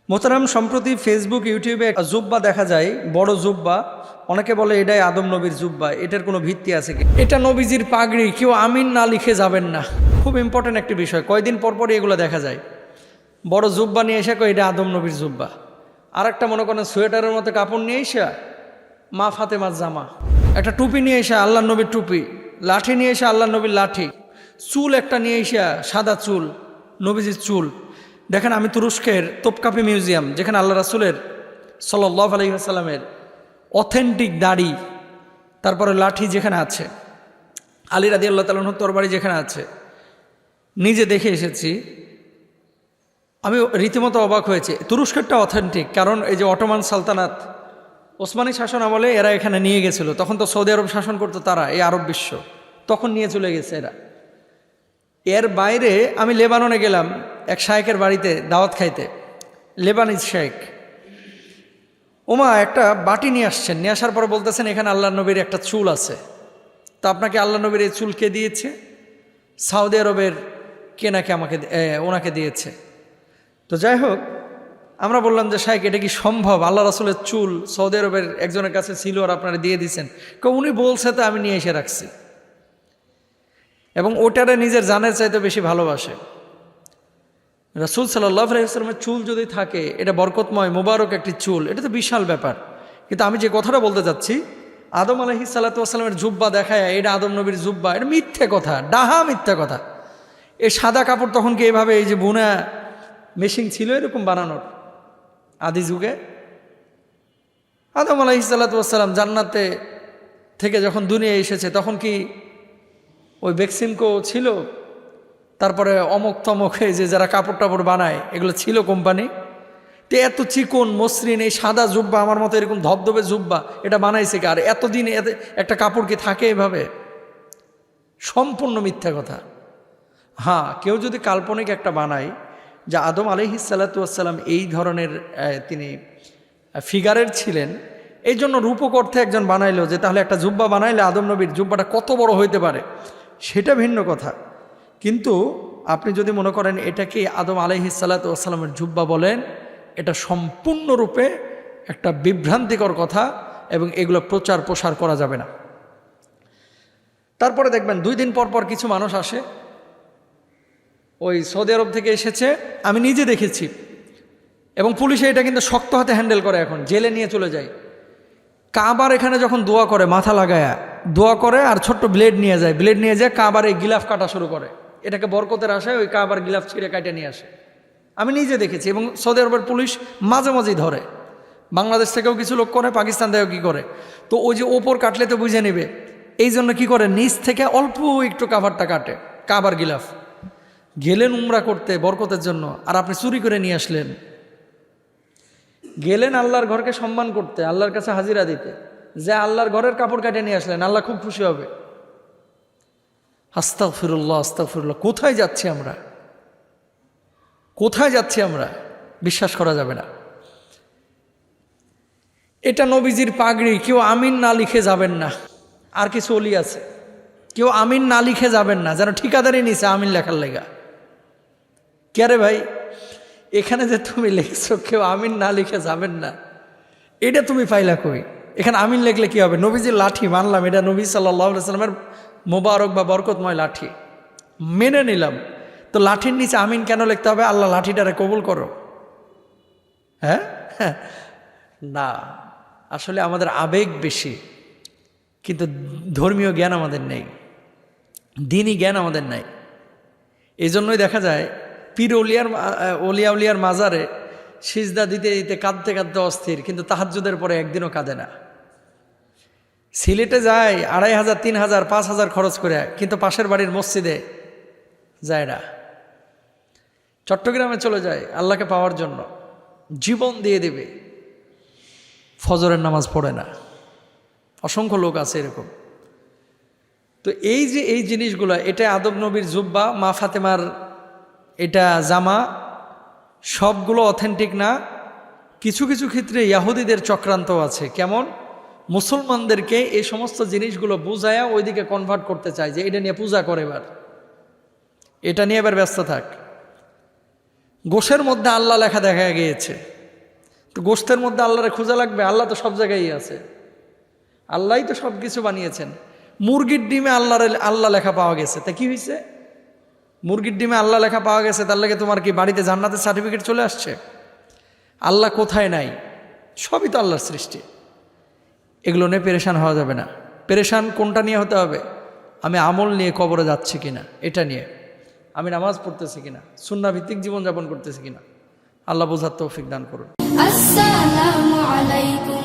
মোহতারাম, সম্প্রতি ফেসবুক ইউটিউবে জুব্বা দেখা যায়, বড় জুব্বা। অনেকে বলে এটাই আদম নবীর জুব্বা। এটার কোনো ভিত্তি আছে কি? এটা নবীজির পাগড়ি, কেউ আমিন না লিখে যাবেন না। খুব ইম্পর্টেন্ট একটি বিষয়। কয়দিন পর পরই এগুলো দেখা যায়। বড় জুব্বা নিয়ে এসে কয় এটা আদম নবীর জুব্বা। আর একটা মনে করেন সোয়েটারের মতো কাপড় নিয়ে এসে মা ফাতেমার জামা। একটা টুপি নিয়ে এসে আল্লাহ নবীর টুপি। লাঠি নিয়ে এসে আল্লাহ নবীর লাঠি। চুল একটা নিয়ে এসে সাদা চুল, নবীজির চুল। দেখেন, আমি তুরস্কের তোপকাপি মিউজিয়াম, যেখানে আল্লাহ রাসূলের সাল্লাল্লাহু আলাইহি ওয়াসাল্লামের অথেন্টিক দাড়ি, তারপরে লাঠি যেখানে আছে, আলী রাদিয়াল্লাহু তাআলা আনহুর তরবারি যেখানে আছে, নিজে দেখে এসেছি। আমি রীতিমতো অবাক হয়েছি। তুরস্কেরটা অথেন্টিক, কারণ এই যে অটোমান সালতানাত, ওসমানী শাসন আমলে এরা এখানে নিয়ে গেছিল। তখন তো সৌদি আরব শাসন করতো তারা, এই আরব বিশ্ব, তখন নিয়ে চলে গেছে এরা। এর বাইরে আমি লেবাননে গেলাম এক শায়েকের বাড়িতে দাওয়াত খাইতে, লেবানিজ শায়েক। ওমা একটা বাটি নিয়ে আসছেন, নিয়ে আসার পরে বলতেছেন এখানে আল্লাহ নবীর একটা চুল আছে। তা আপনাকে আল্লাহ নবীর এই চুল কে দিয়েছে? সৌদি আরবের কে নাকি ওনাকে দিয়েছে। তো যাই হোক, আমরা বললাম যে শায়েক, এটা কি সম্ভব? আল্লাহ রাসূলের চুল সৌদি আরবের একজনের কাছে ছিল আর আপনারা দিয়ে দিয়েছেন? উনি বলছে, তো আমি নিয়ে এসে রাখছি। এবং ওটারে নিজের জানের চাইতে বেশি ভালোবাসে। রাসূল সাল্লাল্লাহু আলাইহি ওয়াসাল্লামের চুল যদি থাকে, এটা বরকতময় মোবারক একটি চুল, এটা তো বিশাল ব্যাপার। কিন্তু আমি যে কথাটা বলতে চাচ্ছি, আদম আলাইহিস সালাতু ওয়াসাল্লামের জুব্বা দেখায় এটা আদম নবীর জুব্বা, এটা মিথ্যে কথা, ডাহা মিথ্যে কথা। এই সাদা কাপড় তখন কি এভাবে এই যে বুনা মেশিন ছিল এরকম বানানোর? আদি যুগে আদম আলাইহিস সালাতু ওয়াসাল্লাম জান্নাতে থেকে যখন দুনিয়ায় এসেছে, তখন কি ওই বেক্সিমকো ছিল, তারপরে অমক তমক, যে যারা কাপড় টাপড় বানায়, এগুলো ছিল কোম্পানি। তো এত চিকন মসৃণ এই সাদা জুব্বা, আমার মতো এরকম ধবধবে জুব্বা, এটা বানাইছে কি? আর এতদিন একটা কাপড় কি থাকে এভাবে? সম্পূর্ণ মিথ্যা কথা। হ্যাঁ, কেউ যদি কাল্পনিক একটা বানায় যে আদম আলাইহিস সালাতু ওয়াসসালাম এই ধরনের তিনি ফিগারের ছিলেন, এই জন্য রূপক অর্থে একজন বানাইলো যে তাহলে একটা জুব্বা বানাইলে আদম নবীর জুব্বাটা কত বড় হইতে পারে, সেটা ভিন্ন কথা। কিন্তু আপনি যদি মনে করেন এটাকে আদম আলাইহিস সালাতু ওয়াসসালামের জুব্বা বলেন, এটা সম্পূর্ণরূপে একটা বিভ্রান্তিকর কথা, এবং এগুলো প্রচার প্রসার করা যাবে না। তারপরে দেখবেন 2 দিন পর পর কিছু মানুষ আসে, ওই সৌদি আরব থেকে এসেছে, আমি নিজে দেখেছি। এবং পুলিশে এটা কিন্তু শক্ত হাতে হ্যান্ডেল করে, এখন জেলে নিয়ে চলে যায়। কাবার এখানে যখন দোয়া করে, মাথা লাগায়া দোয়া করে, আর ছোট্ট ব্লেড নিয়ে যায় কাবার এই গিলাফ কাটা শুরু করে। এটাকে বরকতের আশায় ওই কাবার গিলাফ ছিঁড়ে কাটে নিয়ে আসে। আমি নিজে দেখেছি। এবং সৌদি আরবের পুলিশ মাঝে মাঝেই ধরে। বাংলাদেশ থেকেও কিছু লোক করে, পাকিস্তান থেকেও কি করে। তো ওই যে ওপর কাটলে তো বুঝে নেবে, এই জন্য কী করে, নিচ থেকে অল্প একটু কাভারটা কাটে, কাবার গিলাফ। গেলেন উমরা করতে বরকতের জন্য, আর আপনি চুরি করে নিয়ে আসলেন। গেলেন আল্লাহর ঘরকে সম্মান করতে, আল্লাহর কাছে হাজিরা দিতে, যে আল্লাহর ঘরের কাপড় কাটে নিয়ে আসলেন, আল্লাহ খুব খুশি হবে। আস্তাগফিরুল্লাহ, আস্তাগফিরুল্লাহ। কোথায় যাচ্ছি আমরা? কোথায় যাচ্ছি আমরা? বিশ্বাস করা যাবে না। এটা নবীজির পাগড়ি, কেউ আমিন না লিখে যাবেন না। আর কিছু অলি আছে, কেউ আমিন না লিখে যাবেন না, যেন ঠিকাদারি নিছে আমিন লেখার লেগা। কে রে ভাই, এখানে যে তুমি লিখছো কেউ আমিন না লিখে যাবেন না, এটা তুমি পাইলা কই? এখানে আমিন লিখলে কি হবে? নবীজির লাঠি মানলাম, এটা নবী সাল্লাল্লাহু আলাইহি ওয়াসাল্লামের মোবারক বা বরকতময় লাঠি, মেনে নিলাম। তো লাঠির নিচে আমিন কেন লিখতে হবে? আল্লাহ লাঠিটারে কবুল করো। হ্যাঁ, না, আসলে আমাদের আবেগ বেশি, কিন্তু ধর্মীয় জ্ঞান আমাদের নেই, দিনই জ্ঞান আমাদের নাই। এই জন্যই দেখা যায় পীর অলিয়া উলিয়ার মাজারে সিজদা দিতে দিতে কাঁদতে কাঁদতে অস্থির, কিন্তু তাহাজ্জুদের পরে একদিনও কাঁদে না। সিলেটে যায় 2500, 3000, 5000 খরচ করে, কিন্তু পাশের বাড়ির মসজিদে যায় না। চট্টগ্রামে চলে যায় আল্লাহকে পাওয়ার জন্য, জীবন দিয়ে দেবে, ফজরের নামাজ পড়ে না। অসংখ্য লোক আছে এরকম। তো এই যে এই জিনিসগুলো, এটা আদম নবীর জুব্বা, মা ফাতেমার এটা জামা, সবগুলো অথেন্টিক না। কিছু কিছু ক্ষেত্রে ইয়াহুদিদের চক্রান্ত আছে। কেমন? মুসলমানদেরকে এই সমস্ত জিনিসগুলো বুঝায়া ওইদিকে কনভার্ট করতে চায়, যে এটা নিয়ে পূজা করে, এবার এটা নিয়ে এবার ব্যস্ত থাক। গোশের মধ্যে আল্লাহ লেখা দেখা গিয়েছে, তো গোশতের মধ্যে আল্লাহরে খোঁজা লাগবে? আল্লাহ তো সব জায়গায়ই আছে, আল্লাহই তো সব কিছু বানিয়েছেন। মুরগির ডিমে আল্লাহ লেখা পাওয়া গেছে, তা কি হয়েছে? মুরগির ডিমে আল্লাহ লেখা পাওয়া গেছে, তার লাগে তোমার কি বাড়িতে জান্নাতের সার্টিফিকেট চলে আসছে? আল্লাহ কোথায় নাই? সবই তো আল্লাহর সৃষ্টি। এগুলো নিয়ে পেরেশান হওয়া যাবে না। পেরেশান কোনটা নিয়ে হতে হবে? আমি আমল নিয়ে কবরে যাচ্ছি কিনা, এটা নিয়ে। আমি নামাজ পড়তেছি কিনা, সুন্নাহ ভিত্তিক জীবনযাপন করতেছি কিনা। আল্লাহ বোঝার তৌফিক দান করুন। আসসালামু আলাইকুম।